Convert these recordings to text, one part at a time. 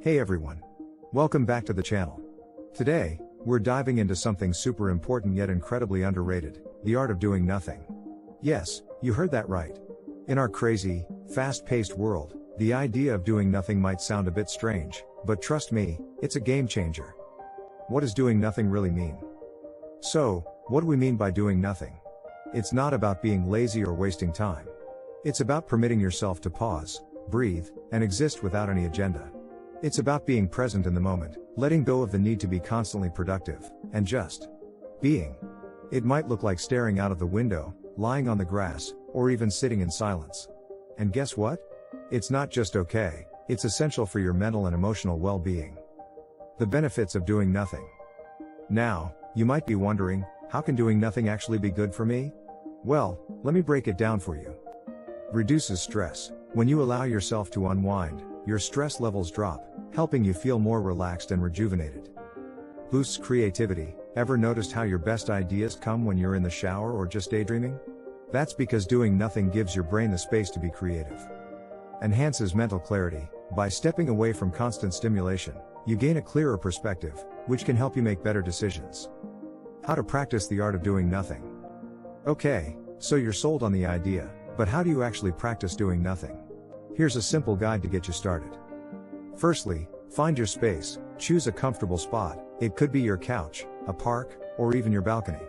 Hey everyone. Welcome back to the channel. Today, we're diving into something super important yet incredibly underrated, the art of doing nothing. Yes, you heard that right. In our crazy, fast-paced world, the idea of doing nothing might sound a bit strange, but trust me, it's a game changer. What does doing nothing really mean? So, what do we mean by doing nothing? It's not about being lazy or wasting time. It's about permitting yourself to pause, breathe, and exist without any agenda. It's about being present in the moment, letting go of the need to be constantly productive, and just being. It might look like staring out of the window, lying on the grass, or even sitting in silence. And guess what? It's not just okay, it's essential for your mental and emotional well-being. The benefits of doing nothing. Now, you might be wondering, how can doing nothing actually be good for me? Well, let me break it down for you. Reduces stress. When you allow yourself to unwind, your stress levels drop, helping you feel more relaxed and rejuvenated. Boosts creativity. Ever noticed how your best ideas come when you're in the shower or just daydreaming? That's because doing nothing gives your brain the space to be creative. Enhances mental clarity. By stepping away from constant stimulation, you gain a clearer perspective, which can help you make better decisions. How to practice the art of doing nothing. Okay, so you're sold on the idea, but how do you actually practice doing nothing? Here's a simple guide to get you started. Firstly, find your space. Choose a comfortable spot. It could be your couch, a park, or even your balcony.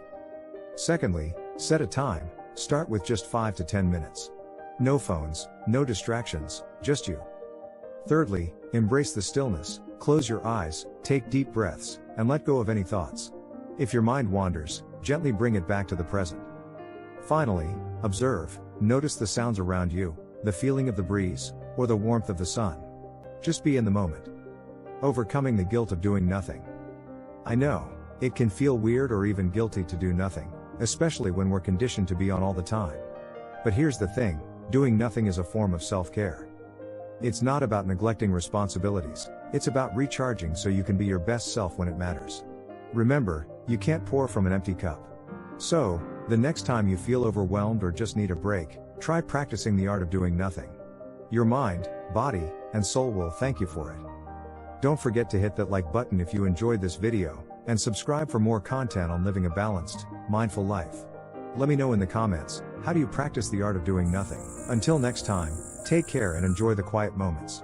Secondly, set a time. Start with just 5 to 10 minutes. No phones, no distractions, just you. Thirdly, embrace the stillness. Close your eyes, take deep breaths, and let go of any thoughts. If your mind wanders, gently bring it back to the present. Finally, observe. Notice the sounds around you, the feeling of the breeze, or the warmth of the sun. Just be in the moment. Overcoming the guilt of doing nothing. I know, it can feel weird or even guilty to do nothing, especially when we're conditioned to be on all the time. But here's the thing, doing nothing is a form of self-care. It's not about neglecting responsibilities, it's about recharging so you can be your best self when it matters. Remember, you can't pour from an empty cup. So, the next time you feel overwhelmed or just need a break, try practicing the art of doing nothing. Your mind, body, and soul will thank you for it. Don't forget to hit that like button if you enjoyed this video, and subscribe for more content on living a balanced, mindful life. Let me know in the comments, how do you practice the art of doing nothing? Until next time, take care and enjoy the quiet moments.